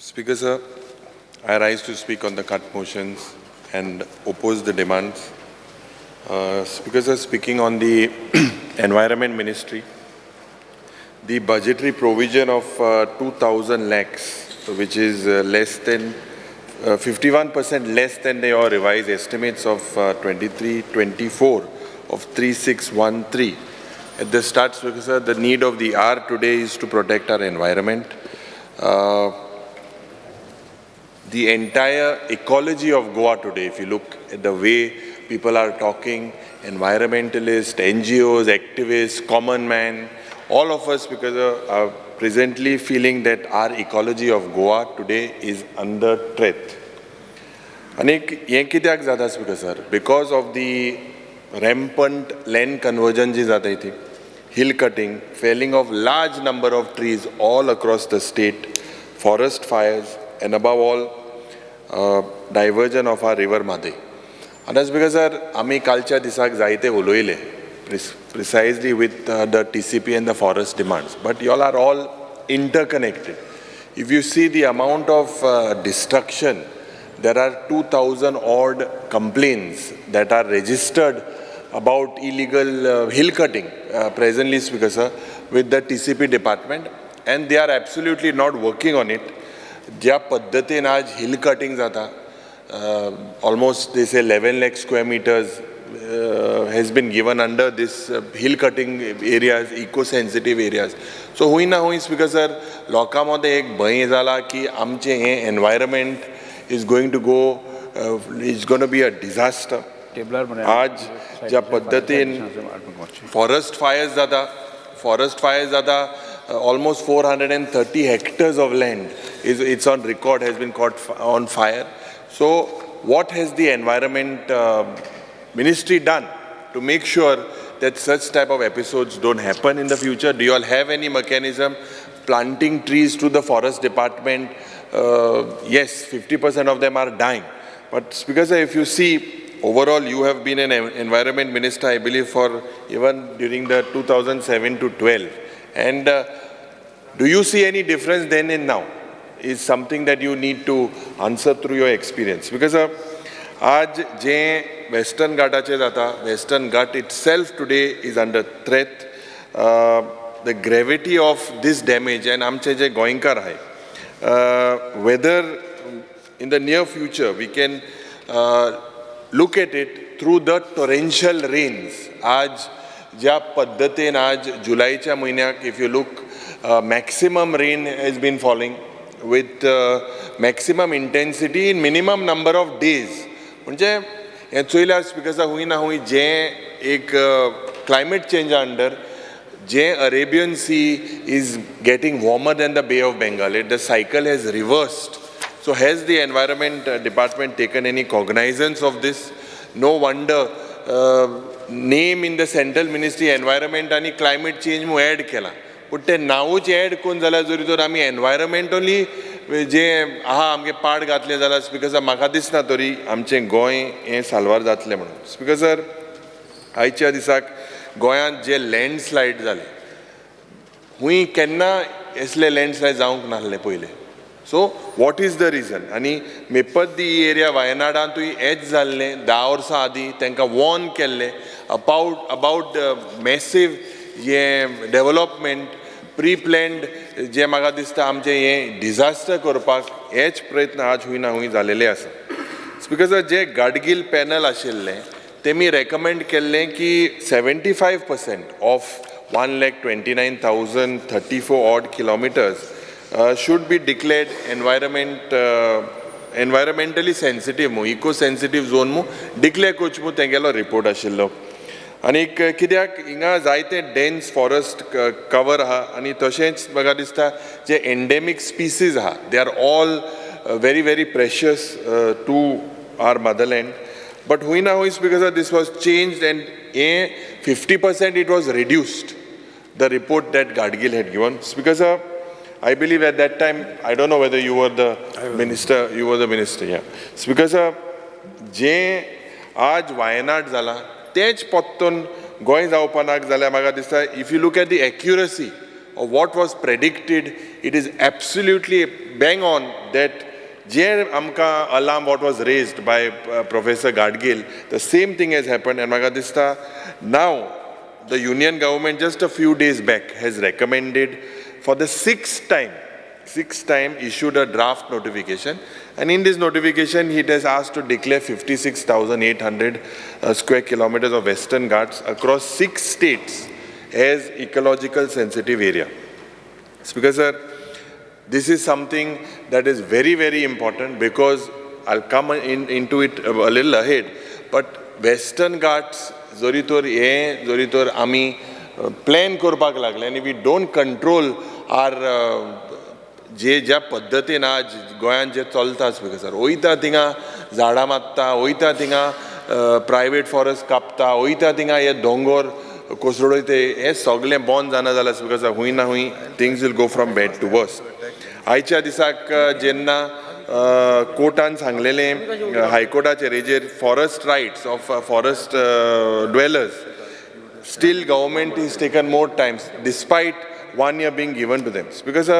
Speaker sir, I rise to speak on the cut motions and oppose the demands. Speaker sir, speaking on the Environment Ministry, the budgetary provision of 2,000 lakhs, which is less than 51% less than your revised estimates of 23-24 of 3613. At the start, Speaker sir, the need of the hour today is to protect our environment. The entire ecology of Goa today, if you look at the way people are talking, environmentalists, NGOs, activists, common man, all of us because are presently feeling that our ecology of Goa today is under threat. Anik ye kityak zada Speaker sir, because of the rampant land conversion ji zata thi, hill cutting, felling of large number of trees all across the state, forest fires, and above all, diversion of our river Madhe. And that's because Ami culture disak zaite uloile, precisely with the TCP and the forest demands. But you all are all interconnected. If you see the amount of destruction, there are 2,000 odd complaints that are registered about illegal hill cutting presently, Speaker sir, with the TCP department, and they are absolutely not working on it. ज्या पद्धतीन आज hill cutting जाता, almost they say 11 lakh square meters has been given under this hill cutting areas, eco-sensitive areas. So हुई ना हुई Speaker sir, लोकांमध्ये एक भय जाला की आमचे हे environment is going to go, it's going to be a disaster. आज ज्या पद्धतीन forest fires जाता, almost 430 hectares of land it's on record has been caught on fire. So what has the Environment Ministry done to make sure that such type of episodes don't happen in the future? Do you all have any mechanism planting trees to the forest department? Yes, 50% of them are dying. But Speaker sir, if you see, overall you have been an environment minister, I believe, for even during the 2007 to 12. And do you see any difference then and now? Is something that you need to answer through your experience. Because आज जे Western Ghatache जाता, Western Ghat itself today is under threat. The gravity of this damage and आमचे जे गोंयकार आहे, whether in the near future we can look at it through the torrential rains. आज ज्या पद्धतीन आज जुलैच्या महिन्याक, if you look, maximum rain has been falling with maximum intensity in minimum number of days. म्हणजे हे चोयल्यार Speaker sir, हुई ना हुई जे एक climate change under, J Arabian Sea is getting warmer than the Bay of Bengal. The cycle has reversed. So has the Environment Department taken any cognizance of this? No wonder name in the Central Ministry Environment and Climate Change mu add केला. पण ते नावच add कोण जाला जरी तर आम्ही environment only जे आमगे पाड घातले जाला Speaker sir, म्हाका दिसना तरी आमचे गोंय हे साल्वार जातले म्हणून. Speaker sir, आयच्या दिसाक गोंयांत जे लँडस्लायड जाले, हुई केन्ना असले लँडस्लायड जावंक नासले पयले. So what is the reason? आणि मेपद्दी एरिया वायनाडांतूय हेच जाल्ले 10 वर्सां आदीं तांकां वॉर्न केल्ले about massive ये डेव्हलपमेंट प्री प्लॅन्ड जे म्हाका दिसता आमचे हे डिझास्टर करपाक हेच प्रयत्न आज हुई ना हुई जालेले आसा. Speaker sir, जे गाडगील पॅनल आशिल्ले तेमी रेकमेंड केल्ले की 75% of 1,29,034 odd kilometers should be declared environmentally sensitive mu, eco-sensitive zone mu declare कोच mu तेंगेलो रिपोर्ट आशिल्लो. आनी कित्याक हिंगा जायते डेन्स फॉरेस्ट कवर आहा आनी तशेंच म्हाका दिसता जे एंडेमीक स्पीसीज आहा, they are all very very precious to our motherland. But हुई ना हुई Speaker sir, this was changed and 50% it was reduced, the report that Gadgil had given. Speaker sir, I believe at that time, I don't know whether you were the minister, you were the minister, yeah. Speaker sir, जे आज वायनाड जाला तेच पत्तून गोंय जावपाक जाल्यार म्हाका दिसता, if you look at the accuracy or what was predicted, it is absolutely bang on that je amka alarm what was raised by Professor Gadgil, the same thing has happened. And maga dista now the union government just a few days back has recommended for the sixth time issued a draft notification, and in this notification it has asked to declare 56,800 square kilometers of Western Ghats across 6 states as ecological sensitive area. It's because this is something that is very, very important, because I'll come into it a little ahead, but Western Ghats zoritor ami plan korpak lagle, and if we don't control our जे ज्या पद्धतीन आज गोंयांत जे चलता speaker वयता थिंगा झाडां मारता, वयता थिंगा प्रायवेट फॉरेस्ट कापता, वयता थिंगा हे दोंगर कोसळोयते, हे सगळें बंद जाना जाल्यार स्पीकर हूंय ना हूंय things will go from bad to worse. आयच्या दिसाक जेन्ना कोर्टान सांगलेलें हायकोर्टाचेर हेजेर forest rights of forest dwellers, still government is taken more times despite 1 year being given to them. Because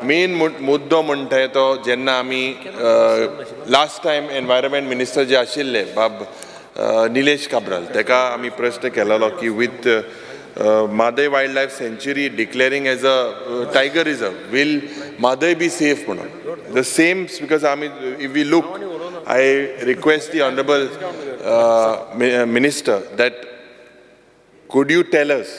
main मुद्दो म्हणटाय तो जेन्ना आमी लास्ट टायम एनवायरमेंट मिनिस्टर जे आशिल्ले बाब निलेश काब्राल, तेका आमी प्रश्न केलेलो की with Mhadei wildlife sanctuary declaring as a tiger reserve will Mhadei be safe म्हणून. द सेम बिकॉज आमी if we look, I request the honourable minister that could you tell us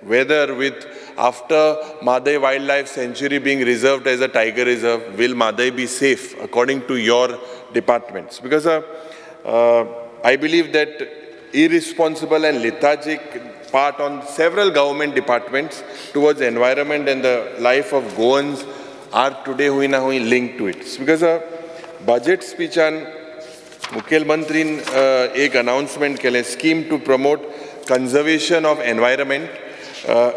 whether with after Madai Wildlife Sanctuary being reserved as a tiger reserve, will Madai be safe according to your departments? Because I believe that irresponsible and lethargic part on several government departments towards environment and the life of Goans are today linked to it. Because budget speech on Mukhel Mantrin ek announcement kele scheme to promote conservation of environment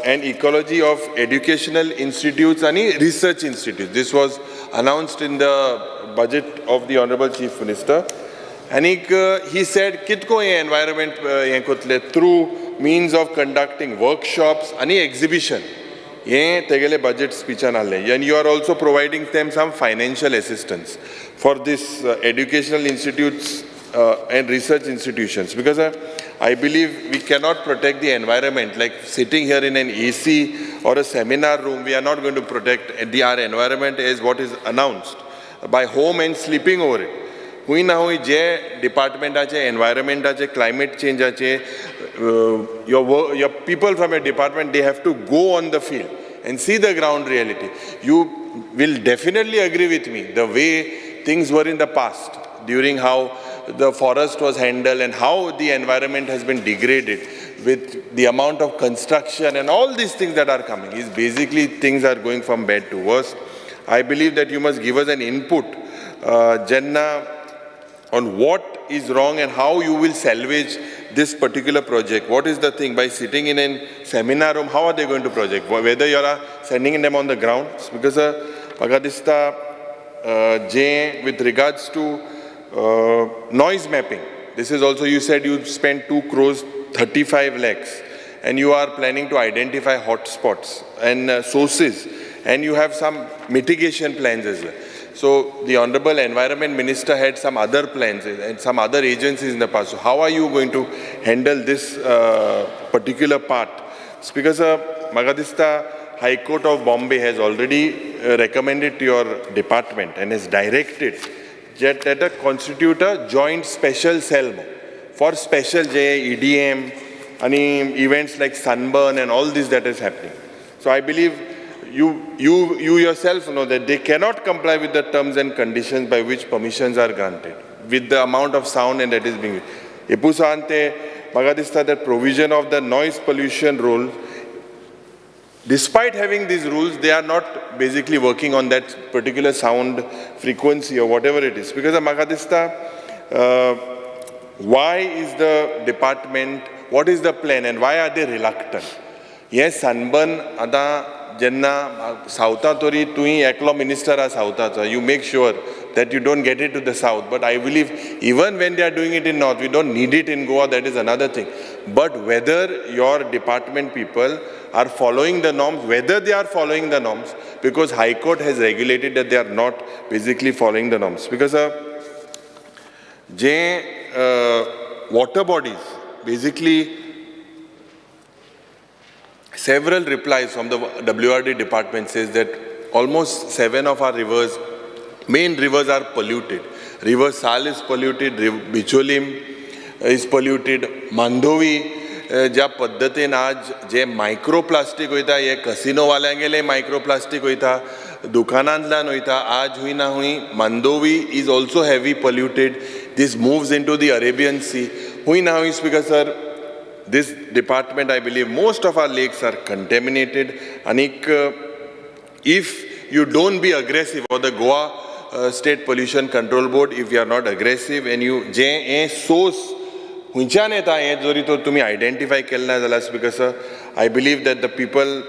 and ecology of educational institutes and research institutes. This was announced in the budget of the Honorable Chief Minister. And he said, kitko ye environment through means of conducting workshops and exhibition. Ye tegele budget speech analle. And you are also providing them some financial assistance for this educational institutes and research institutions. Because I believe we cannot protect the environment like sitting here in an AC or a seminar room. We are not going to protect our environment as what is announced by home and sleeping over it. Hui na hui je department ache, environment ache, climate change ache, your people from your department, they have to go on the field and see the ground reality. You will definitely agree with me the way things were in the past, during how the forest was handled and how the environment has been degraded with the amount of construction and all these things that are coming. Is basically things are going from bad to worse. I believe that you must give us an input, Jenna, on what is wrong and how you will salvage this particular project. What is the thing? By sitting in a seminar room, how are they going to project? Whether you are sending them on the ground. Because Pagadista, with regards to noise mapping, this is also, you said you spent 2 crores 35 lakhs and you are planning to identify hotspots and sources, and you have some mitigation plans as well. So the Honorable Environment Minister had some other plans and some other agencies in the past. So how are you going to handle this particular part? Because Magadista High Court of Bombay has already recommended to your department and has directed that a constitute a joint special cell for special EDM, and events like sunburn and all this that is happening. So I believe you yourself know that they cannot comply with the terms and conditions by which permissions are granted with the amount of sound and that is being. Epusante Magadista, that provision of the noise pollution rule, despite having these rules, they are not basically working on that particular sound frequency or whatever it is. Because of Magadista, why is the department, what is the plan and why are they reluctant? Yes, sunburn, ada jenna South tori tui eklo minister a South, you make sure that you don't get it to the south. But I believe even when they are doing it in north, we don't need it in Goa, that is another thing. But whether your department people are following the norms, whether they are following the norms, because High Court has regulated that they are not basically following the norms. Because water bodies, basically several replies from the WRD department says that almost 7 of our rivers, main rivers, are polluted. River Sal is polluted, Bicholim is polluted, Mandovi, ज्या पद्धतीन आज जे microplastic वयता हे कसिनोवाल्यांगेले microplastic वयता दुकानांतल्यान वयता आज हुई ना हुई Mandovi is also heavy polluted. This moves into the Arabian Sea. Huई na huई speaker sir, this department, I believe most of our lakes are contaminated. Anik, if you don't be aggressive, or the Goa State Pollution Control Board, if you are not aggressive and you source हुंयच्यान येता हें जरी तो तुमी identify केलें ना जाल्यार because I believe that the people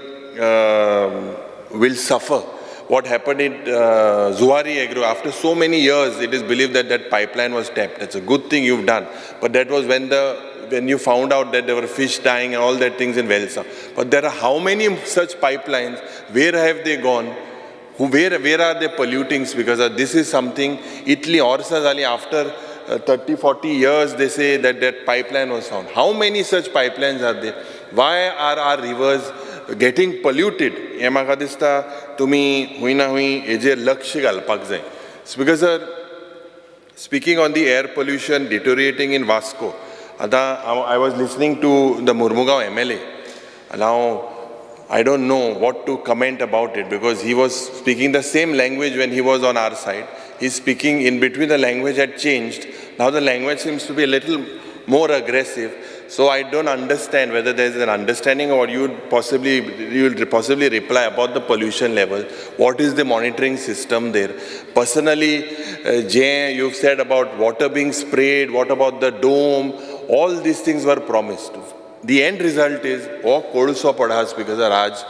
will suffer. What happened in Zuari Agro, after so many years, it is believed that that pipeline was tapped. That's a good thing you've done. But that was when you found out that there were fish dying and all that things in Velsa. But there are how many such pipelines? Where have they gone? Where are they polluting? Because this is something Italy orsa zali after 30-40 years they say that that pipeline was found. How many such pipelines are there? Why are our rivers getting polluted? हे म्हाका दिसता तुमी हुई ना हुई हेजेर लक्ष घालपाक जाय. Because speaking on the air pollution deteriorating in Vasco, I was listening to the Murmugaon MLA. Now I don't know what to comment about it because he was speaking the same language when he was on our side. He's speaking in between, the language had changed. Now the language seems to be a little more aggressive. So I don't understand whether there is an understanding or you will possibly reply about the pollution level. What is the monitoring system there? Personally, Jay, you've said about water being sprayed. What about the dome? All these things were promised. The end result is, oh, कोळसो पडास because आज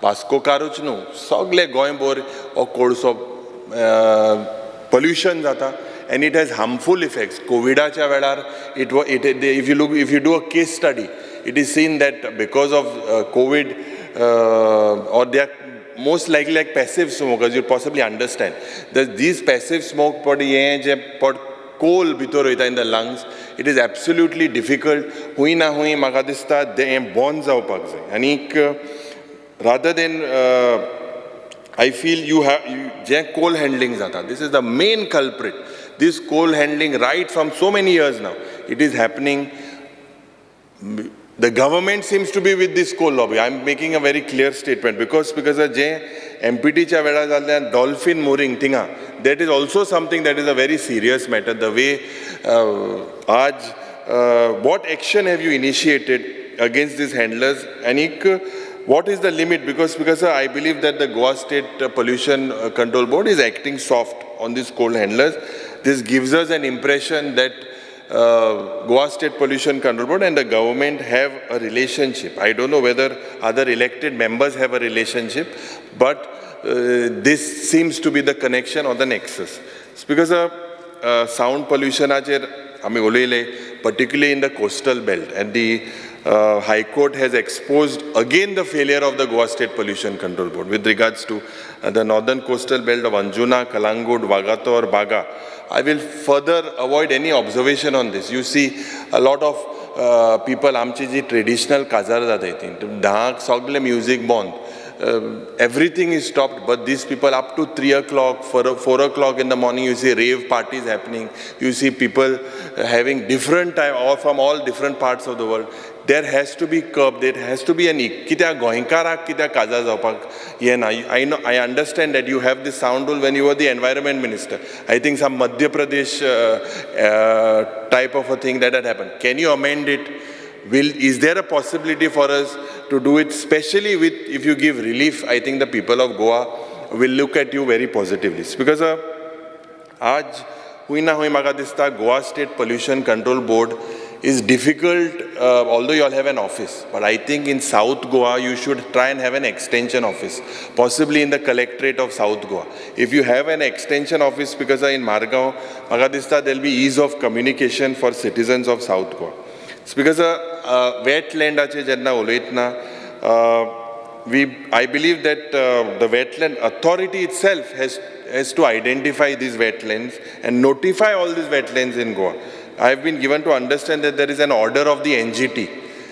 Vasco कारूच न्हू सगळे गोंयभर हो कोळसो pollution जाता. And it has harmful effects. COVIDच्या वेळार if you do a case study, it is seen that because of COVID, or they are most likely like passive smokers, you possibly understand that these passive smoke coal भितर वयता in the lungs, it is absolutely difficult. हुई ना हुई म्हाका दिसता तें बंद जावपाक जाय. आनीक rather than I feel J coal handling जाता, this is the main culprit. This coal handling right from so many years now, it is happening. The government seems to be with this coal lobby. I'm making a very clear statement because जे MPTच्या वेळार जाल्ल्यान dolphin mooring थिंगा, that is also something that is a very serious matter. The way what action have you initiated against these handlers? And what is the limit? Because I believe that the Goa State Pollution Control Board is acting soft on these coal handlers. This gives us an impression that Goa State Pollution Control Board and the government have a relationship. I don't know whether other elected members have a relationship, but this seems to be the connection or the nexus. It's because sound pollution, particularly in the coastal belt, and the High Court has exposed again the failure of the Goa State Pollution Control Board with regards to the northern coastal belt of Anjuna, Kalangud, Vagator, Baga. I will further avoid any observation on this. You see a lot of people, आमची जी traditional काजार जाता थी, धाक सगळे music bond. Everything is stopped, but these people up to 3 o'clock, 4 o'clock in the morning, you see rave parties happening. You see people having different time, or from all different parts of the world. There has to be curb. There has to be an कित्या गोंयकाराक कित्या काजार जावपाक ये ना. I understand that you have this sound rule when you were the environment minister. I think some Madhya Pradesh type of a thing that had happened. Can you amend it? Is there a possibility for us to do it, especially if you give relief? I think the people of Goa will look at you very positively. Because आज हुई ना हुई म्हाका दिसता Goa State Pollution Control Board is difficult, although you all have an office. But I think in South Goa, you should try and have an extension office, possibly in the collectorate of South Goa. If you have an extension office, because in Margao, म्हाका दिसता there will be ease of communication for citizens of South Goa. It's because wetlandaचे जेन्ना उलयतना I believe that the wetland authority itself has to identify these wetlands and notify all these wetlands in Goa. I have been given to understand that there is an order of the NGT,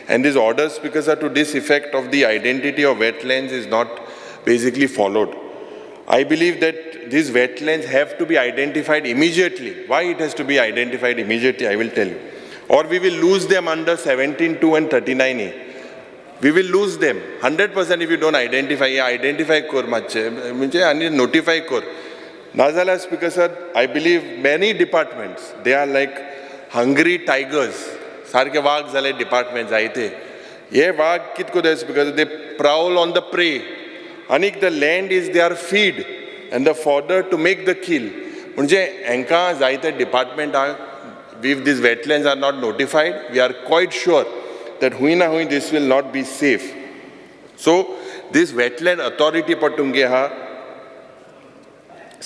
and these orders, because are to this effect of the identity of wetlands, is not basically followed. I believe that these wetlands have to be identified immediately. Why it has to be identified immediately, I will tell you. Or we will lose them under 17.2 and 39A. We will lose them 100% if you don't identify. Identify kor matche, and notify kor. Nazala Speaker sir, I believe many departments, they are like hungry tigers. Sarke wag zale departments aite. Ye wag kit ko des because they prowl on the prey. Anik the land is their feed and the fodder to make the kill. Munje enka zaite department are, if these wetlands are not notified, we are quite sure that this will not be safe. So this wetland authority patunge ha,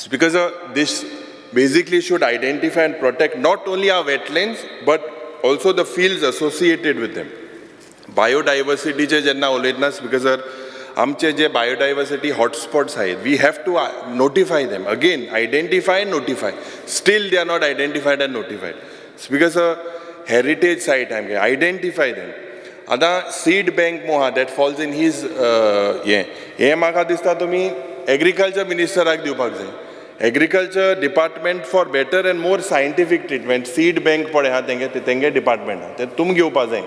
because this basically should identify and protect not only our wetlands but also the fields associated with them. Biodiversity je jenna ulednas because amche je biodiversity hotspots hai, we have to notify them. Again, identify and notify. Still they are not identified and notified. It's because heritage site identify them. Ada seed bank moha that falls in his maka dista tumi agriculture minister ak diupak jai. Agriculture department for better and more scientific treatment seed bank pade ha tenge department ha te tum gyu pa jai.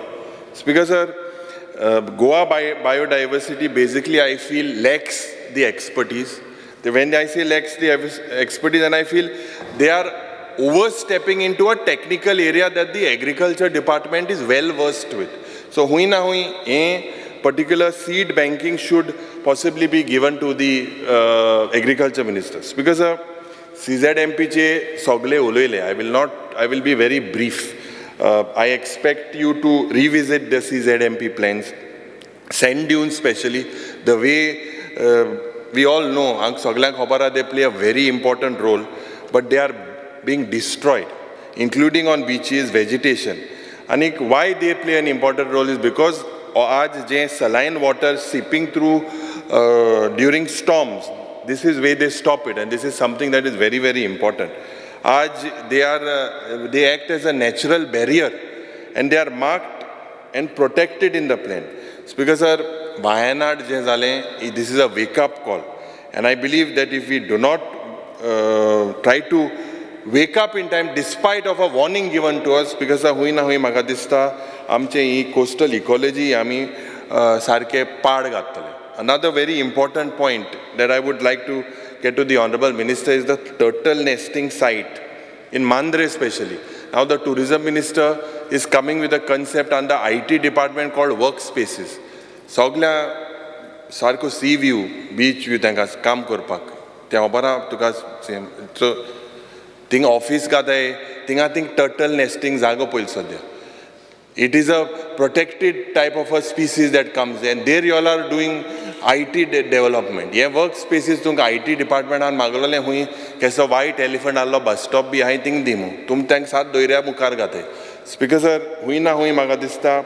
Because Goa biodiversity basically I feel lacks the expertise. When I say lacks the expertise, and I feel they are overstepping into a technical area that the agriculture department is well versed with. So a particular seed banking should possibly be given to the agriculture ministers. Because CZMP che sogle oloile, I will be very brief. I expect you to revisit the CZMP plans, sand dunes especially, the way we all know, they play a very important role, but they are being destroyed, including on beaches, vegetation. And why they play an important role is because saline water seeping through during storms, this is where they stop it, and this is something that is very, very important. They act as a natural barrier, and they are marked and protected in the plan. It's because Wayanad this is a wake-up call, and I believe that if we do not try to wake up in time, despite of a warning given to us, because amche coastal ecology sarke pad gattale. Another very important point that I would like to get to the Honorable Minister is the turtle nesting site in Mandre especially. Now the Tourism Minister is coming with a concept under IT department called workspaces. Sogla sarko sea view, beach view tangas kam korpak. Tiabara tukas same. So ting office gata ting turtle nesting zago poil sadya. It is a protected type of a species that comes in. There you all are doing IT development. Yeah, workspaces tung IT department an magolale hui kaisa white elephant allo bus stop bhi I think dimu. Tum tang sat doirea mukar gate. Because hui magadista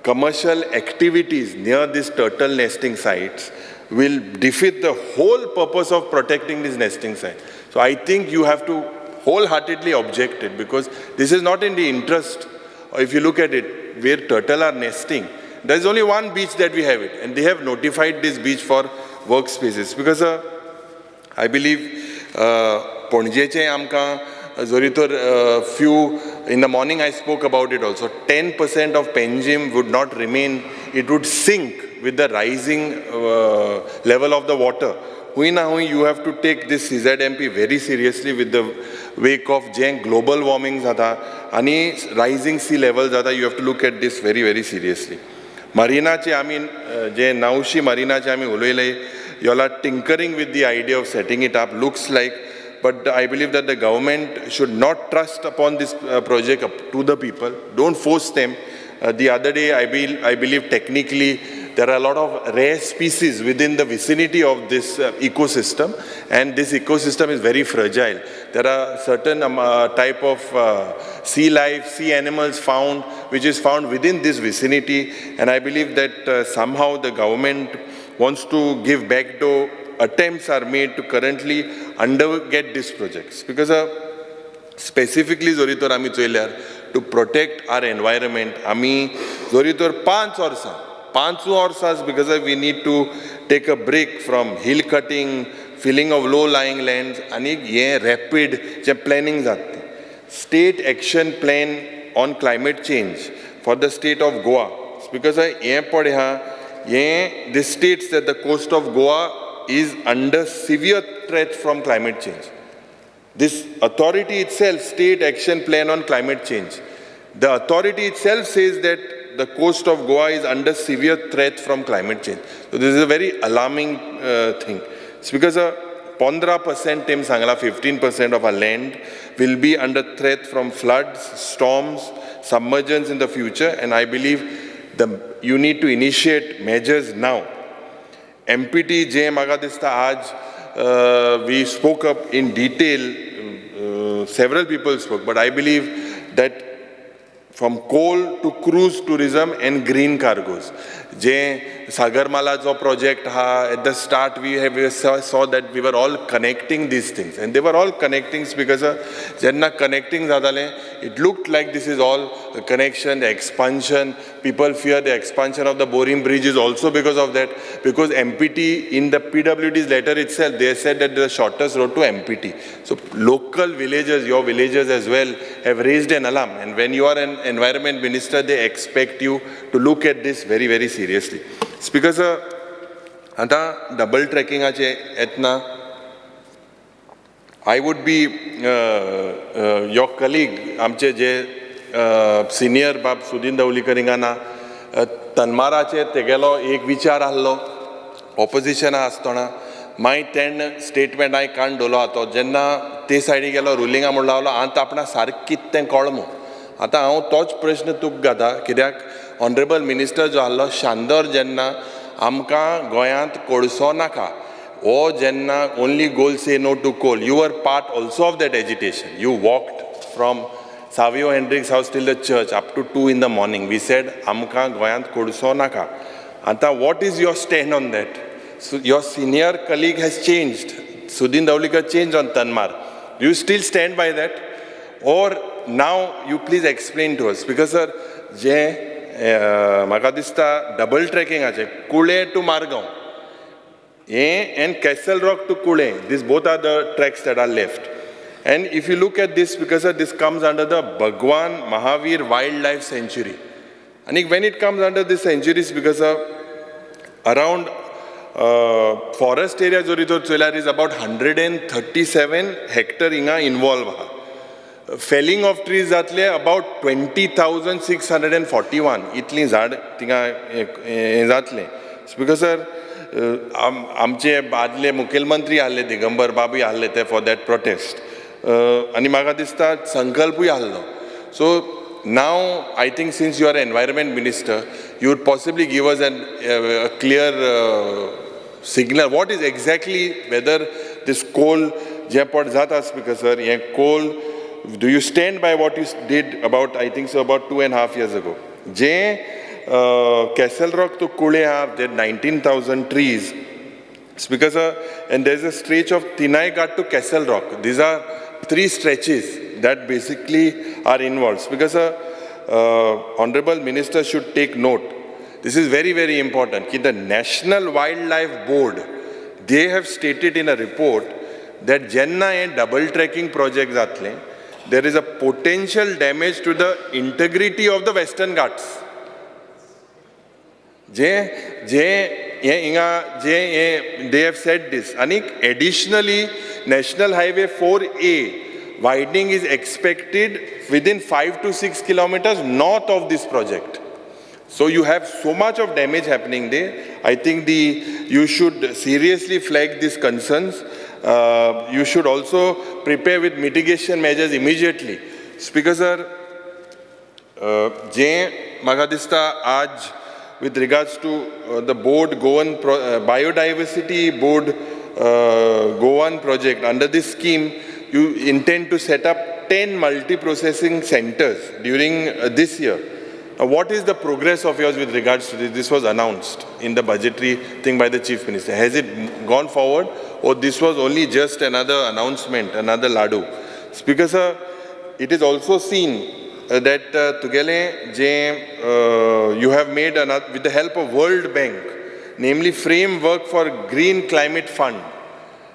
commercial activities near these turtle nesting sites will defeat the whole purpose of protecting this nesting site. So I think you have to wholeheartedly object it, because this is not in the interest. If you look at it, where turtle are nesting, there is only one beach that we have it, and they have notified this beach for workspaces. Because I believe Ponjeche amka zoritor few in the morning I spoke about it also. 10% of Penjim would not remain; it would sink with the rising level of the water. You have to take this CZMP very seriously with the wake of global warming zada, ani rising sea levels zada. You have to look at this very, very seriously. Marina che Naushi Marina che you all are tinkering with the idea of setting it up, looks like, but I believe that the government should not trust upon this project up to the people. Don't force them. The other day, I believe technically there are a lot of rare species within the vicinity of this ecosystem, and this ecosystem is very fragile. There are certain type of sea life, sea animals which is found within this vicinity, and I believe that somehow the government wants to give backdoor attempts are made to currently underget these projects. Because specifically Zoritor Ami Choiler, to protect our environment, Ami Zoritor 5 hours because we need to take a break from hill cutting, filling of low-lying lands, and rapid planning. State action plan on climate change for the state of Goa. Because this states that the coast of Goa is under severe threat from climate change. This authority itself, state action plan on climate change. The authority itself says that the coast of Goa is under severe threat from climate change. So this is a very alarming thing. It's because 15% 15% of our land will be under threat from floods, storms, submergence in the future, and I believe you need to initiate measures now. MPT J. Magadista Aaj, we spoke up in detail, several people spoke, but I believe that from coal to cruise tourism and green cargoes. Je Sagarmala jo project ha, at the start we saw that we were all connecting these things, and they were all connecting because jenna connecting zadale, it looked like this is all a connection, the expansion. People fear the expansion of the Boring Bridge is also because of that, because MPT in the PWD's letter itself, they said that the shortest road to MPT. So local villagers, your villagers as well, have raised an alarm, and when you are an environment minister, they expect you to look at this very, very seriously. It's because double tracking etna. I would be your colleague, amche je senior bab Sudin Dawlikar ingana Tanmarache tegelo ek vichar allo opposition astona my 10 statement I can't dolo ato jenna te side gelo ruling amudla avlo anta apna sarkit ten kolmo आता हांव तोच प्रश्न तुका घाता कित्याक honourable minister जो आसलो शांदर जेन्ना आमकां गोंयांत कोळसो नाका हो जेन्ना only goal say no to coal you were part also of that agitation you walked from Savio Hendricks house till the church up to 2 in the morning we said आमकां गोंयांत कोळसो नाका आतां what is your stand on that so your senior colleague has changed Sudin Dhavalikar change on तनमार you still stand by that or now you please explain to us because sir je म्हाका दिसता double tracking ache Kule to Margaon and Castle Rock to Kule, these both are the tracks that are left, and if you look at this because this comes under the Bhagwan Mahavir Wildlife Sanctuary, and when it comes under this sanctuaries because around forest area Zorito Choilar is about 137 hectare inga involved. Felling of trees जातले about 20,641 इतली झाड थिंगा जातले because sir आमचे आदले मुखेलमंत्री आहले दिगंबर बाबूय आहले ते फॉर दॅट प्रोटेस्ट आनी म्हाका दिसता संकल्पूय आहलो so now I think since you are environment minister you would possibly give us an clear signal what is exactly whether this coal जे पट जाता बिकॉज सर हें कोल do you stand by what you did about, I think so, about 2.5 years ago? Castle Rock to Kule have there 19,000 trees. It's because and there's a stretch of Tinai Ghat to Castle Rock. These are 3 stretches that basically are involved. Because honorable minister should take note. This is very, very important. The National Wildlife Board, they have stated in a report that Jenna and double tracking projects atle. There is a potential damage to the integrity of the Western Ghats. They have said this. Anik, additionally, National Highway 4A widening is expected within 5 to 6 kilometers north of this project. So you have so much of damage happening there. I think you should seriously flag these concerns. You should also prepare with mitigation measures immediately. Speaker sir, Magadista Aj, with regards to the board Goan biodiversity board Goan project, under this scheme, you intend to set up 10 multi-processing centers during this year. Now, what is the progress of yours with regards to this? This was announced in the budgetary thing by the Chief Minister. Has it gone forward, or this was only just another announcement, another ladu? Speaker sir, it is also seen that you have made another, with the help of World Bank, namely framework for Green Climate Fund.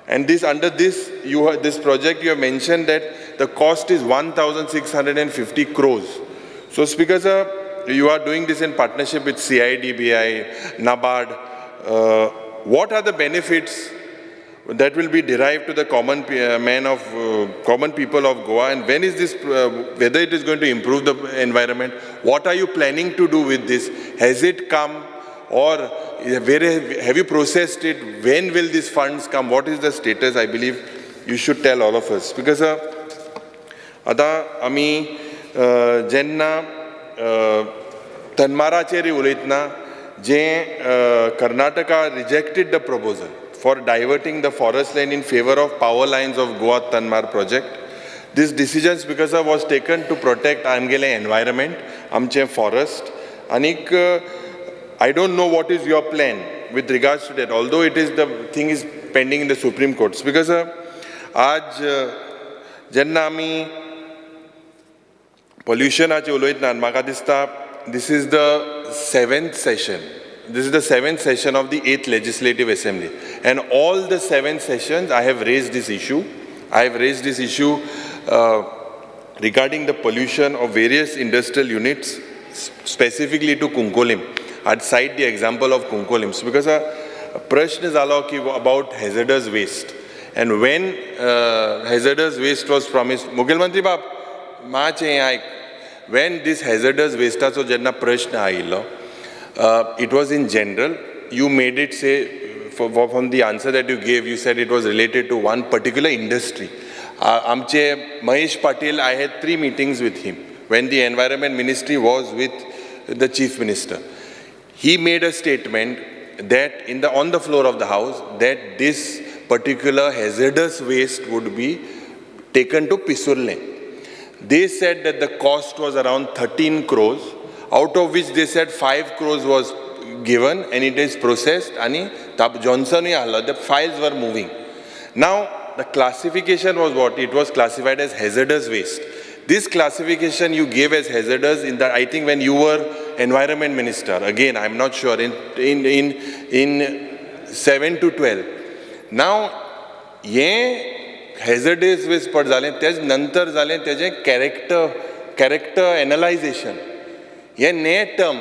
And this, under this, this project you have mentioned that the cost is 1,650 crores. So Speaker sir, you are doing this in partnership with CIDBI, NABARD. What are the benefits that will be derived to the common people of Goa, and when is this, whether it is going to improve the environment? What are you planning to do with this? Has it come, or where have you processed it? When will these funds come? What is the status? I believe you should tell all of us. Because आता आमी जेन्ना Tanmaraचेर उलयतना जे Karnataka rejected the proposal for diverting the forest land in favor of power lines of Goa Tanmar project. This decision, because was taken to protect Amgele environment, Amche forest. Anik, I don't know what is your plan with regards to that, although it is the thing is pending in the Supreme Court. Because आज जेन्ना आमी pollutionाचे उलयतना म्हाका दिसता this is the 7th session. This is the 7th session of the 8th Legislative Assembly. And all the 7 sessions, I have raised this issue. I have raised this issue regarding the pollution of various industrial units, specifically to Kunkolim. I'd cite the example of Kunkolim. Because a prashna is about hazardous waste. And when hazardous waste was promised, Mughal Mantri Bab, when this hazardous waste so jenna prashna ailo, it was in general. You made it say, from the answer that you gave, you said it was related to one particular industry. Amche Mahesh Patil, I had 3 meetings with him when the Environment Ministry was with the Chief Minister. He made a statement that on the floor of the House that this particular hazardous waste would be taken to Pisurle. They said that the cost was around 13 crores, out of which they said 5 crores was given and it is processed. And the files were moving. Now, the classification was what? It was classified as hazardous waste. This classification you gave as hazardous in the, I think when you were Environment Minister, again, I'm not sure, in 7 to 12. Now, hazardous waste per जालें तेज नंतर जालें तेजें character analyzation हे ने term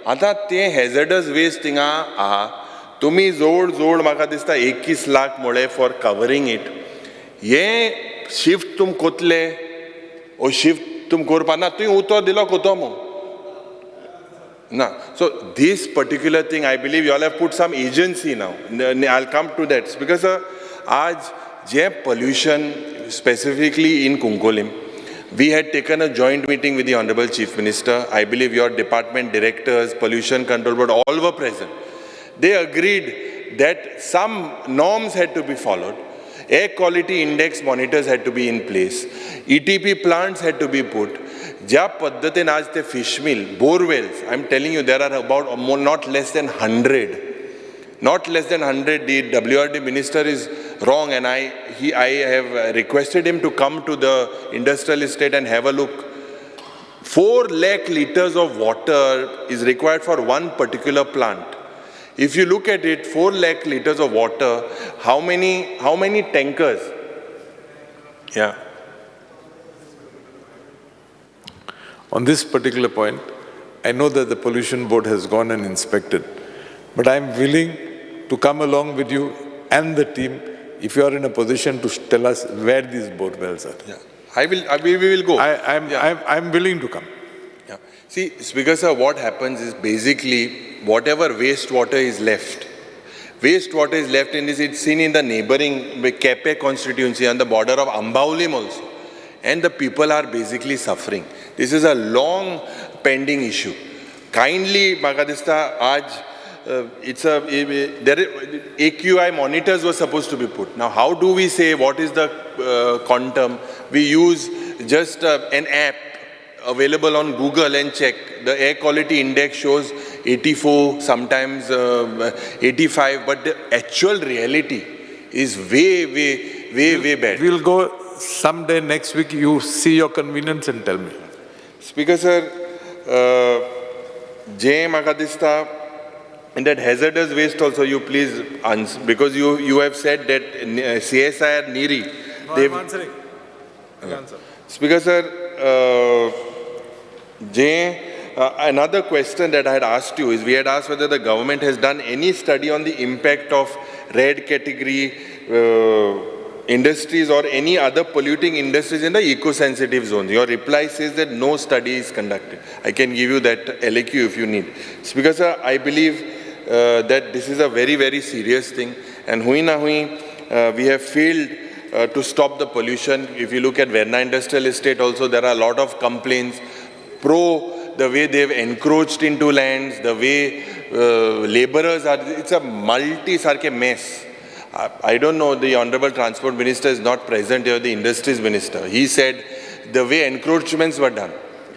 आतां ते hazardous waste थिंगा आहा तुमी जोड म्हाका दिसता 21 lakh मोळे for covering it hey shift तुम कोतले ओ shift तुम करपा ना तुवें उतर दिलो कोतोमो ना. So this particular thing, I believe you all have put some agency now. I'll come to that because आज pollution, specifically in Kunkolim, we had taken a joint meeting with the Honorable Chief Minister. I believe your department directors, Pollution Control Board, all were present. They agreed that some norms had to be followed. Air quality index monitors had to be in place. ETP plants had to be put. ज्या पद्धतीने आज ते fish mill, bore wells, I'm telling you, there are about not less than 100. Not less than 100. The WRD minister is wrong, and I have requested him to come to the industrial estate and have a look. 4 lakh liters of water is required for one particular plant. If you look at it, 4 lakh liters of water, how many tankers? Yeah. On this particular point, I know that the pollution board has gone and inspected, but I'm willing to come along with you and the team if you are in a position to tell us where these bore wells are. Yeah, we will go. I'm willing to come. Yeah. See, Speaker sir, what happens is basically whatever wastewater is left in this, it's seen in the neighboring Kepe constituency on the border of Ambaulim also. And the people are basically suffering. This is a long pending issue. Kindly, Magadista, AQI monitors were supposed to be put. Now, how do we say what is the quantum? We use just an app available on Google and check. The air quality index shows 84, sometimes 85, but the actual reality is way bad. We'll go someday next week. You see your convenience and tell me. Speaker sir, Jay Makadista, in that hazardous waste also you please answer, because you have said that CSIR Niri. No, I'm answering. Answer. Speaker sir, Jay, another question that I had asked you is, we had asked whether the government has done any study on the impact of red category industries or any other polluting industries in the eco-sensitive zones. Your reply says that no study is conducted. I can give you that LAQ if you need. Speaker sir, I believe that this is a very serious thing, and we have failed to stop the pollution. If you look at Verna Industrial Estate also, there are a lot of complaints the way they've encroached into lands, the way laborers are, it's a multi-sarke mess. I don't know, the Honorable Transport Minister is not present here, the Industries Minister. He said the way encroachments were done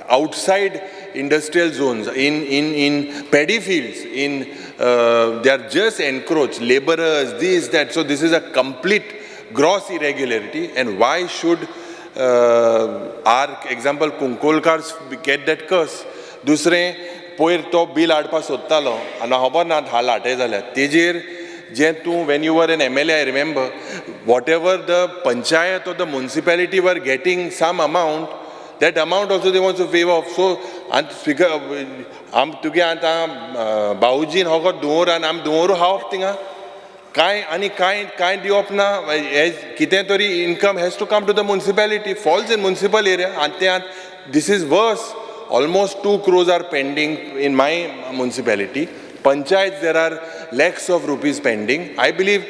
outside industrial zones, in paddy fields, they are just encroached, laborers, this, that. So this is a complete gross irregularity, and why should our example Kunkolkars get that curse? Dusre poir to bill adpa sottalo ana hobar na dhala ate zala tejer je tu when you were an MLA, I remember whatever the panchayat or the municipality were getting some amount, that amount also they want to waive off. So speaker am tuge anta baujin hogar duora nam duoru half tinga kai diop na kiten tori income has to come to the municipality, falls in municipal area. Ante this is worse. Almost 2 crores are pending in my municipality. Panchayats, there are lakhs of rupees pending. I believe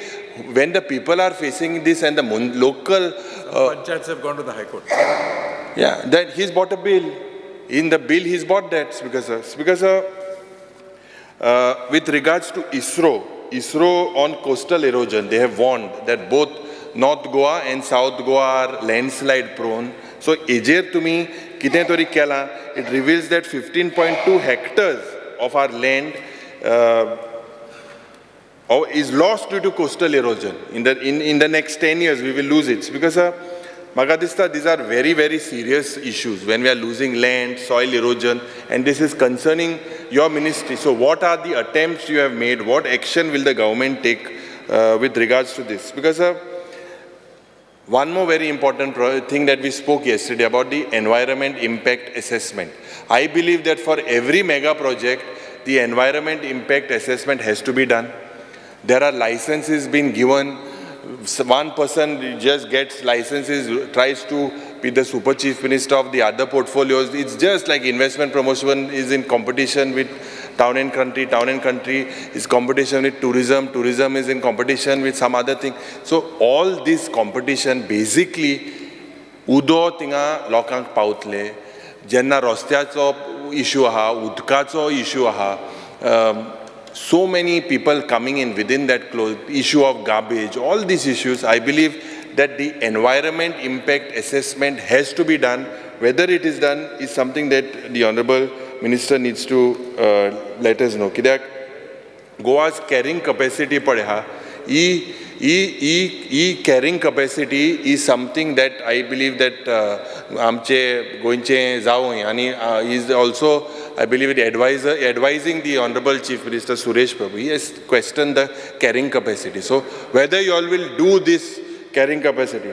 when the people are facing this and the local Panchayats have gone to the High Court. Yeah, that he's bought a bill. In the bill, he's bought that, Speaker sir. Speaker sir, with regards to ISRO on coastal erosion, they have warned that both North Goa and South Goa are landslide prone. So, ejer to me, kite tori kela, it reveals that 15.2 hectares of our land is lost due to coastal erosion. In the next 10 years, we will lose it. Because, Magadista, these are very serious issues when we are losing land, soil erosion, and this is concerning your ministry. So, what are the attempts you have made? What action will the government take with regards to this? Because, one more very important thing that we spoke yesterday about the environment impact assessment. I believe that for every mega project, the environment impact assessment has to be done. There are licenses being given. One person just gets licenses, tries to be the super chief minister of the other portfolios. It's just like investment promotion is in competition with town and country is competition with tourism is in competition with some other thing. So all this competition basically udo tinga lokank pautle, jenna rostyacho issue aha, udkacho issue aha, so many people coming in within that issue of garbage, all these issues. I believe that the environment impact assessment has to be done. Whether it is done is something that the Honorable Minister needs to let us know. Kidak Goa's carrying capacity padha, carrying capacity is something that I believe that amche goinche zao yani is also, I believe, advising the Honorable Chief Minister Suresh Prabhu. He has questioned the carrying capacity. So whether you all will do this carrying capacity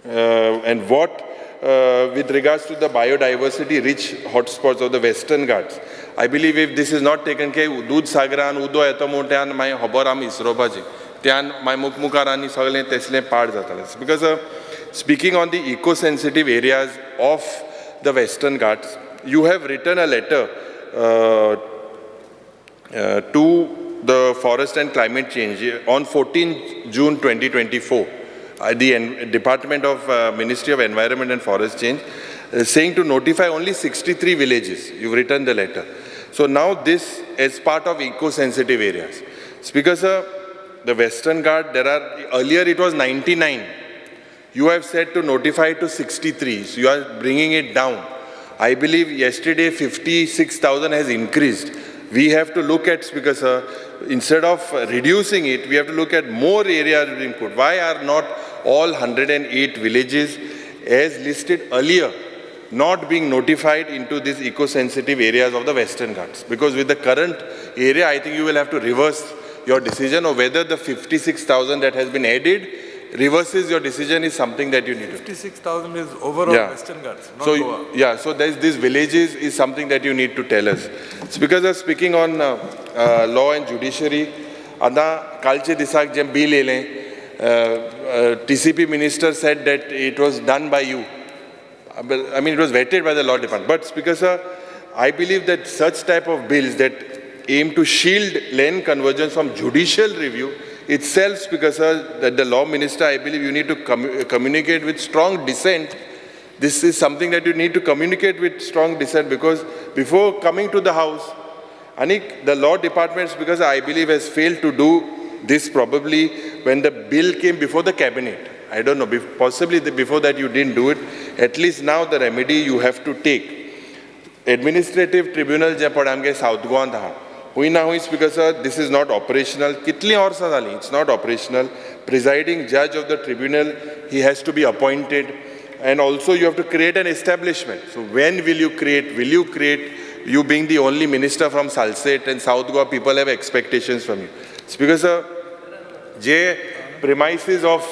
and what with regards to the biodiversity rich hotspots of the Western Ghats, I believe if this is not taken care, Dud Sagran, Udo Etamotean, my Hoboram Isrobaji, Tian, my Mukmukarani Sagle Tesle Pad Zatalas. Because speaking on the eco-sensitive areas of the Western Ghats, you have written a letter to the Forest and Climate Change on 14 June 2024. The Department of Ministry of Environment and Forest Change saying to notify only 63 villages. You've written the letter. So now this is part of eco-sensitive areas. Speaker sir, the Western Ghat, earlier it was 99. You have said to notify to 63, so you are bringing it down. I believe yesterday 56,000 has increased. We have to look at, Speaker Sir, instead of reducing it, we have to look at more areas being put. Why are not all 108 villages as listed earlier not being notified into these eco-sensitive areas of the Western Ghats? Because with the current area, I think you will have to reverse your decision, or whether the 56,000 that has been added reverses your decision is something that you need to. 56,000 is overall Western Ghats, not Goa. Yeah, so these villages is something that you need to tell us. Speaker Sir, speaking on law and judiciary, Ada kalche disak jem bill ele, TCP minister said that it was done by you. I mean, it was vetted by the law department. But Speaker Sir, I believe that such type of bills that aim to shield land convergence from judicial review itself, Speaker Sir, that the law minister, I believe you need to communicate with strong dissent. This is something that you need to communicate with strong dissent, because before coming to the House, Anik, the law department, because I believe has failed to do this probably when the bill came before the cabinet. I don't know, possibly before that you didn't do it. At least now the remedy you have to take. Administrative tribunal je padamge South Goan tha. Hui na hui, Speaker Sir, this is not operational. Kitli aur sa dali, it's not operational. Presiding judge of the tribunal, he has to be appointed. And also you have to create an establishment. So when will you create? Will you create? You being the only minister from Salset and South Goa, people have expectations from you. Speaker Sir, je premises of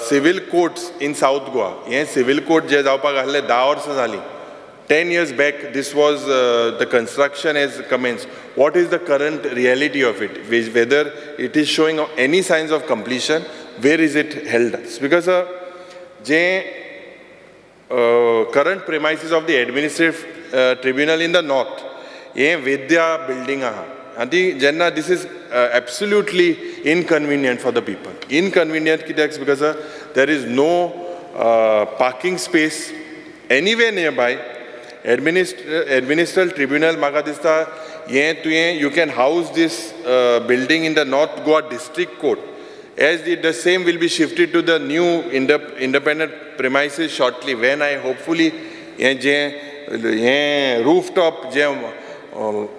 civil courts in South Goa. Ye civil court je jaupa gahle 10 varsa zali. 10 years back, this was the construction has commenced. What is the current reality of it? Whether it is showing any signs of completion, where is it held? Speaker Sir, current premises of the administrative tribunal in the north, Vidya building, Jenna, this is absolutely inconvenient for the people. Inconvenient because there is no parking space anywhere nearby. Administrative tribunal magadista, you can house this building in the North Goa district court. As the same will be shifted to the new independent premises shortly, when I hopefully rooftop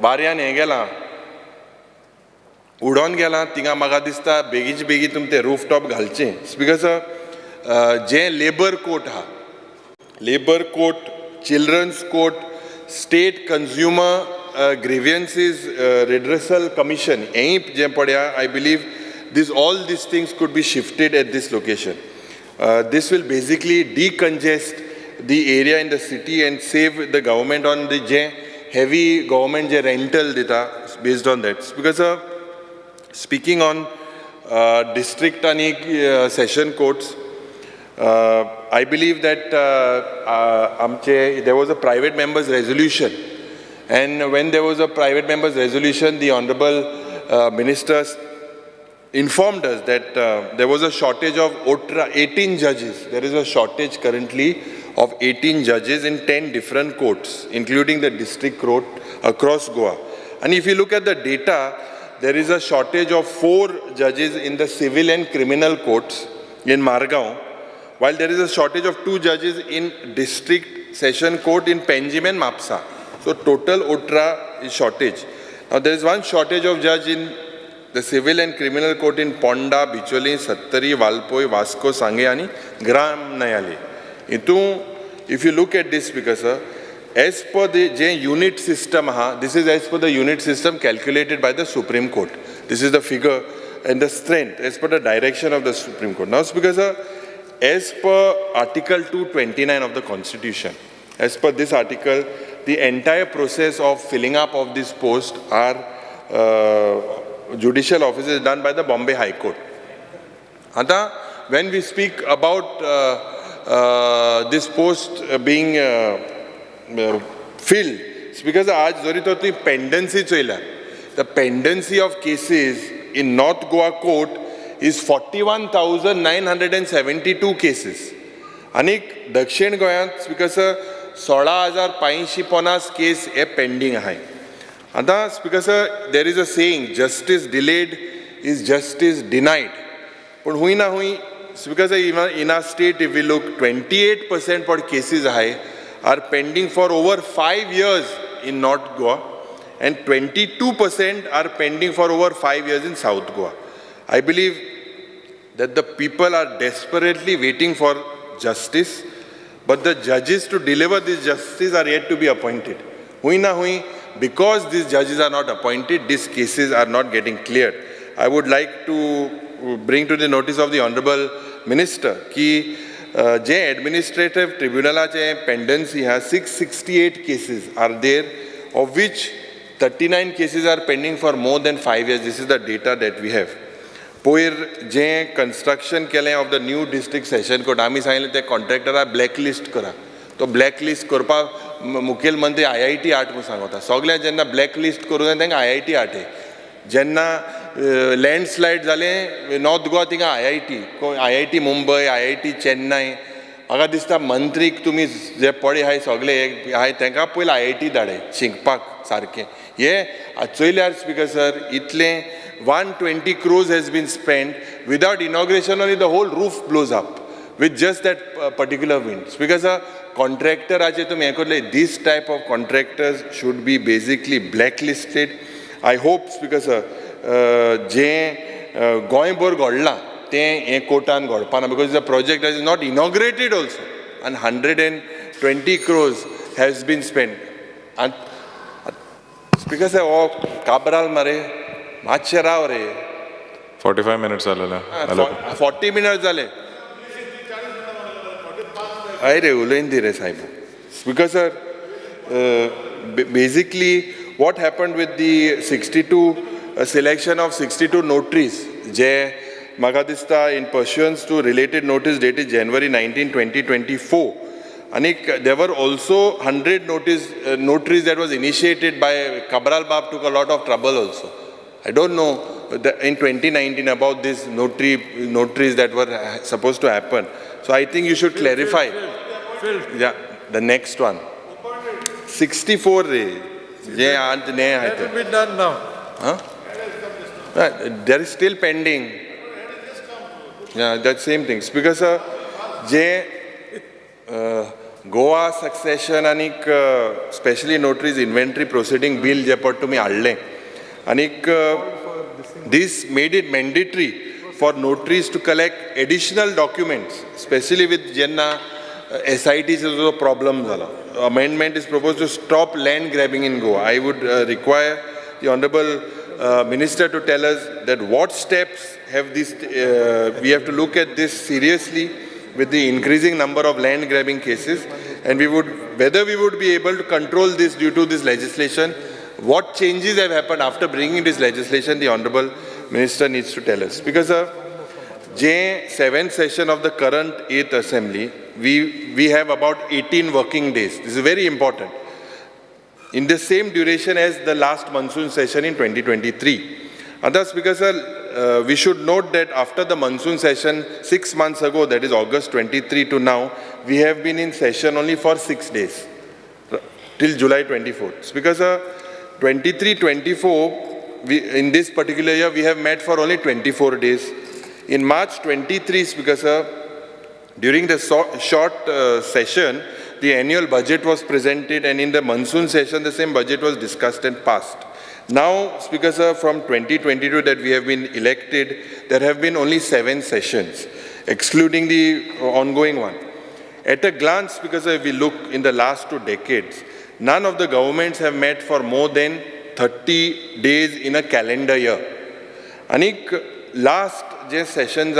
baryan gela udon gela tinga magadista begi tumte rooftop ghalche. Because labor court ha, labor court, children's court, state consumer grievances redressal commission, I believe all these things could be shifted at this location. This will basically decongest the area in the city and save the government on the heavy government rental data based on that. Because speaking on district and session courts, I believe that there was a private member's resolution, and when there was a private member's resolution, the Honorable Ministers informed us that there was a shortage of 18 judges. There is a shortage currently of 18 judges in 10 different courts, including the district court across Goa. And if you look at the data, there is a shortage of 4 judges in the civil and criminal courts in Margao, while there is a shortage of 2 judges in district session court in Panjim and Mapsa. So total OTRA is shortage. Now there is one shortage of judge in the civil and criminal court in Ponda, Bicholi, Sattari, Valpoi, Vasco, Sangeani, Gram Nayale. If you look at this, because as per the unit system, this is as per the unit system calculated by the Supreme Court. This is the figure and the strength as per the direction of the Supreme Court. Now, because as per Article 229 of the Constitution, as per this article, the entire process of filling up of this post are judicial offices done by the Bombay High Court. When we speak about this post being filled, it's because the pendency of cases in North Goa Court is 41,972 cases. Anik Dakshin Goyat, because 16,550 case is pending. Because there is a saying, justice delayed is justice denied. But hui na hui, because in our state, if we look, 28% for cases hai, are pending for over 5 years in North Goa, and 22% are pending for over 5 years in South Goa. I believe that the people are desperately waiting for justice, but the judges to deliver this justice are yet to be appointed. Hui na hui, because these judges are not appointed, these cases are not getting cleared. I would like to bring to the notice of the Honorable Minister कि जे administrative tribunal चे pendency has 668 cases are there, of which 39 cases are pending for more than 5 years. This is the data that we have. Poir J construction केले of the new district session court आमी सांगितले ते contractor आ blacklist करा. तो blacklist करपा मुखेलमंत्री IIT 8 म्हणून सांगता. सगळ्या जेन्ना blacklist करून जाय तांकां IIT 8 जेन्ना लँडस्लायड जालें नॉर्थ गोवा थिंगा IIT मुंबय IIT चेन्नई म्हाका दिसता मंत्रीक तुमी जे पडे हाय सगळे हाय तांकां पयलीं IIT धाडय शिंकपाक सारकें हे चोयल्यार स्पीकर सर इतलें 120 crores has been spent without inauguration only the whole roof blows up with just that particular wind. Speaker sir, contractor ache tum hekodle this type of contractors should be basically blacklisted. I hope Speaker sir जे गोंयभर घडलां तें हे कोर्टान घडपाना because the project that is not inaugurated also and 120 crores has been spent. And Speaker sir, oh Cabral मरे मातशे राव रे 45 minutes जालेले 40 minutes जाले अरे रे उलयन दी रे साहेब. Speaker sir, basically what happened with the 62 selection of 62 notaries je म्हाका दिसता in pursuance to related notice dated January 19, 2024 and there were also 100 notaries that was initiated by Cabral Bab took a lot of trouble also. I don't know in 2019 about these notaries that were supposed to happen. So I think you should clarify. Yeah, the next one. 64 re. That will be done now. Huh? There is still pending. Yeah, that same thing. Because Goa succession and especially notaries inventory proceeding bill je to me adle. And this made it mandatory for notaries to collect additional documents, especially with Jenna SIT is also a problem. Amendment is proposed to stop land grabbing in Goa. I would require the Honorable Minister to tell us that what steps have this, we have to look at this seriously with the increasing number of land grabbing cases, and whether we would be able to control this due to this legislation. What changes have happened after bringing this legislation, the Honorable Minister needs to tell us. Because J7th session of the current 8th Assembly, we have about 18 working days. This is very important. In the same duration as the last monsoon session in 2023. And thus, because we should note that after the monsoon session 6 months ago, that is August 23 to now, we have been in session only for 6 days, till July 24th. Because 23-24, in this particular year, we have met for only 24 days. In March 23, because during the short session, the annual budget was presented, and in the monsoon session, the same budget was discussed and passed. Now, Speaker sir, from 2022 that we have been elected, there have been only 7 sessions, excluding the ongoing one. At a glance, Speaker sir, if we look in the last 2 decades, none of the governments have met for more than 30 days in a calendar year. Anik last session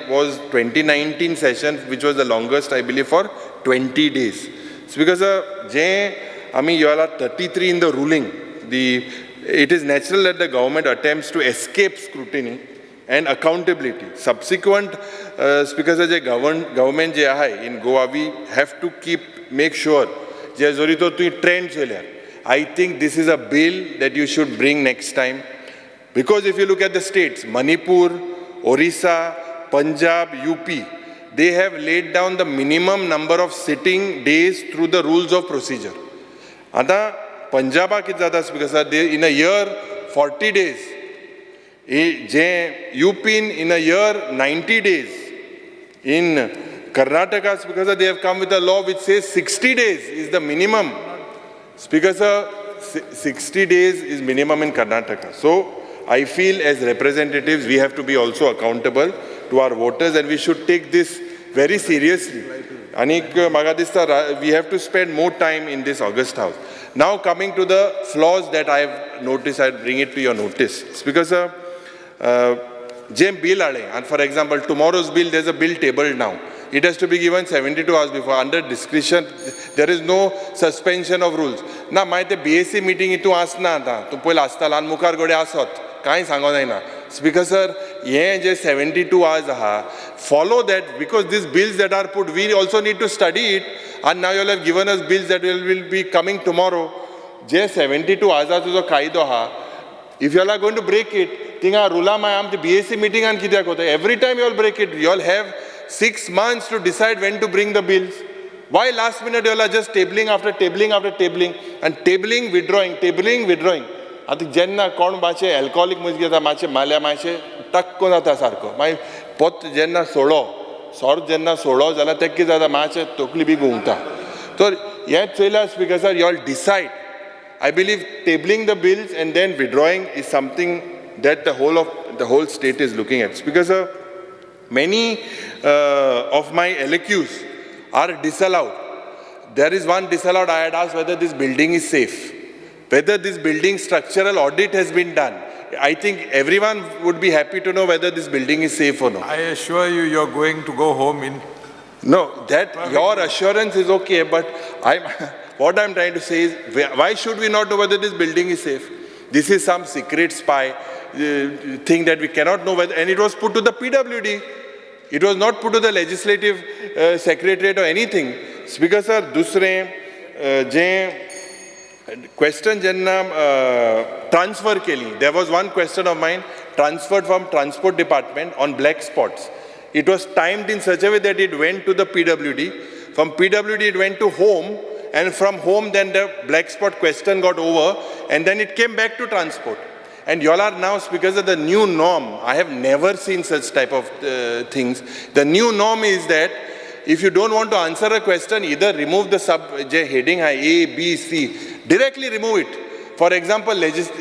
was 2019 session, which was the longest, I believe, for 20 days. So because you are 33 in the ruling, it is natural that the government attempts to escape scrutiny and accountability. Subsequent, because the government in Goa, we have to make sure I think this is a bill that you should bring next time. Because if you look at the states, Manipur, Orissa, Punjab, UP, they have laid down the minimum number of sitting days through the rules of procedure. Ata Punjab because in a year 40 days, UP in a year 90 days, in Karnataka, Speaker sir, they have come with a law which says 60 days is the minimum. Speaker sir, 60 days is minimum in Karnataka. So I feel as representatives we have to be also accountable to our voters, and we should take this very seriously. Anik Magadista, we have to spend more time in this August House. Now coming to the flaws that I have noticed, I bring it to your notice. Speaker sir, Jem bill ade, and for example, tomorrow's bill, there's a bill tabled now. It has to be given 72 hours before. Under discretion, there is no suspension of rules. Na, my the BSc meeting itu asna tha. Tu poil asta lan mukar gode asot. Kai sango na. Speaker sir, ye je 72 hours aha. Follow that, because these bills that are put, we also need to study it. And now you all have given us bills that will be coming tomorrow. Je 72 hours to kai do ha. If you all are going to break it, tinga rula ma am the BSc meeting and kidya kota. Every time you all break it, you all have 6 months to decide when to bring the bills. Why last minute you all are just tabling after tabling after tabling and tabling, withdrawing, tabling, withdrawing. Ati jenna kon bache alcoholic mujgeta mache malya mache takko jata sarko. My pot jenna solo, sor jenna solo jala tekki jata mache tokli bi gungta. So yet chela Speaker sir, you all decide. I believe tabling the bills and then withdrawing is something that the whole state is looking at. Speaker sir, many of my LQs are disallowed. There is one disallowed. I had asked whether this building is safe, whether this building structural audit has been done. I think everyone would be happy to know whether this building is safe or not. I assure you, you're going to go home in... No, that your assurance is okay, but what I'm trying to say is, why should we not know whether this building is safe? This is some secret spy thing that we cannot know whether, and it was put to the PWD. It was not put to the Legislative Secretariat or anything. Speaker sir, dusre je question jenna transfer ke liye. There was one question of mine transferred from Transport Department on black spots. It was timed in such a way that it went to the PWD. From PWD it went to home, and from home then the black spot question got over, and then it came back to transport. And y'all are now, because of the new norm, I have never seen such type of things. The new norm is that if you don't want to answer a question, either remove the heading A, B, C, directly remove it. For example,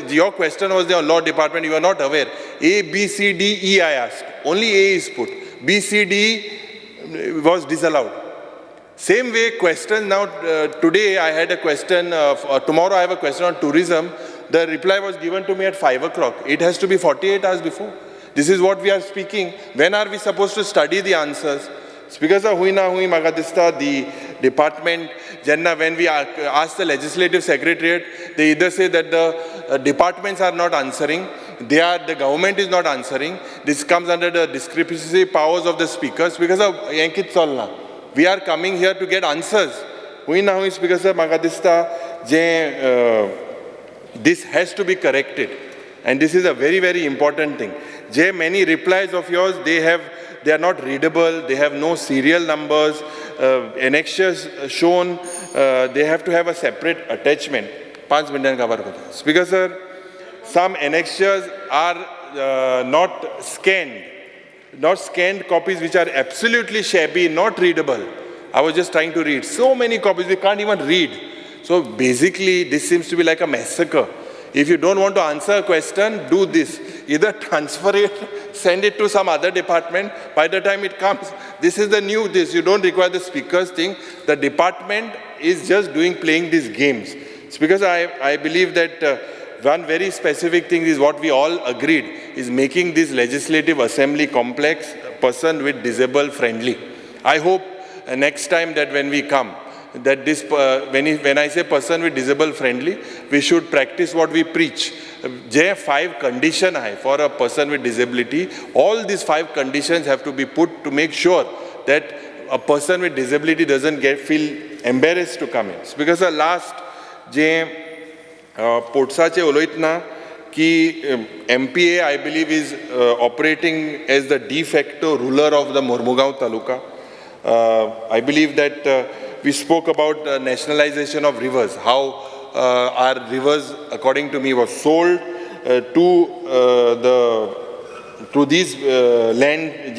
your question was there on Law Department, you are not aware. A, B, C, D, E I asked. Only A is put. B, C, D was disallowed. Same way, question now, today I had a question, tomorrow I have a question on tourism. The reply was given to me at 5 o'clock. It has to be 48 hours before. This is what we are speaking. When are we supposed to study the answers? Speaker sir, hui na hui magadista, the department, Jenna, when we ask the Legislative Secretariat, they either say that the departments are not answering, the government is not answering. This comes under the discrepancy powers of the speakers. Speaker sir, yankit solna. We are coming here to get answers. Hui na hui, Speaker sir, magadista, this has to be corrected, and this is a very, very important thing. Jay, many replies of yours, they are not readable, they have no serial numbers, annexures shown, they have to have a separate attachment. 5 minutes cover karo. Speaker sir, some annexures are not scanned copies which are absolutely shabby, not readable. I was just trying to read. So many copies, we can't even read. So basically, this seems to be like a massacre. If you don't want to answer a question, do this. Either transfer it, send it to some other department. By the time it comes, this is the new this. You don't require the speaker's thing. The department is just playing these games. Because I believe that one very specific thing is what we all agreed, is making this Legislative Assembly complex, person with disabled friendly. I hope next time that when we come, that this, when I say person with disabled friendly, we should practice what we preach. There are 5 conditions for a person with disability. All these 5 conditions have to be put to make sure that a person with disability doesn't feel embarrassed to come in. Because the last, Potsache Oloitna, ki MPA, I believe, is operating as the de facto ruler of the Mormugaon Taluka. I believe that we spoke about nationalization of rivers, how our rivers, according to me, was sold to these land,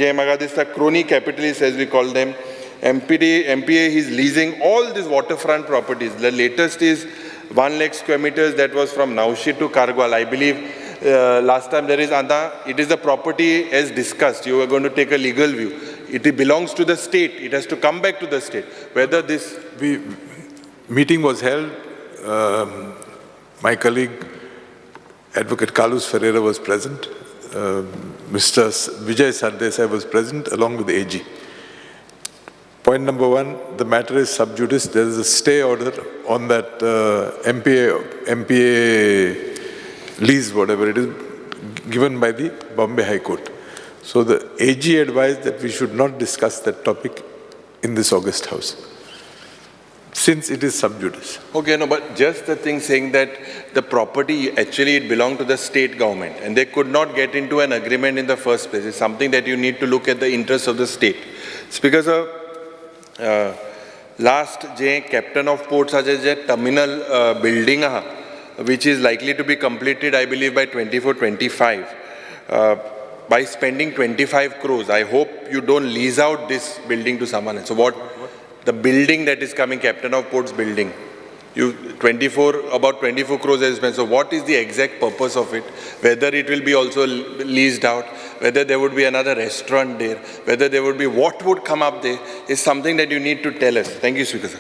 crony capitalists as we call them, MPA, he's leasing all these waterfront properties. The latest is 1 lakh square meters that was from Naushi to Kargwal. I believe last time there is it is the property as discussed. You are going to take a legal view. It belongs to the state. It has to come back to the state. Whether this... Meeting was held. My colleague, Advocate Carlos Ferreira was present. Mr. Vijay Sardesai was present along with the AG. Point number one, the matter is sub judice. There is a stay order on that MPA lease, whatever it is, given by the Bombay High Court. So the AG advised that we should not discuss that topic in this August House, since it is sub judice. Okay, no, but just the thing saying that the property, actually it belonged to the state government and they could not get into an agreement in the first place. It's something that you need to look at the interests of the state. It's because of last captain of ports terminal building which is likely to be completed, I believe, by 24-25. By spending 25 crores, I hope you don't lease out this building to someone else. So what? The building that is coming, Captain of Ports building, about 24 crores has spent. So what is the exact purpose of it? Whether it will be also leased out, whether there would be another restaurant there, whether there would be, what would come up there is something that you need to tell us. Thank you, Speaker, sir.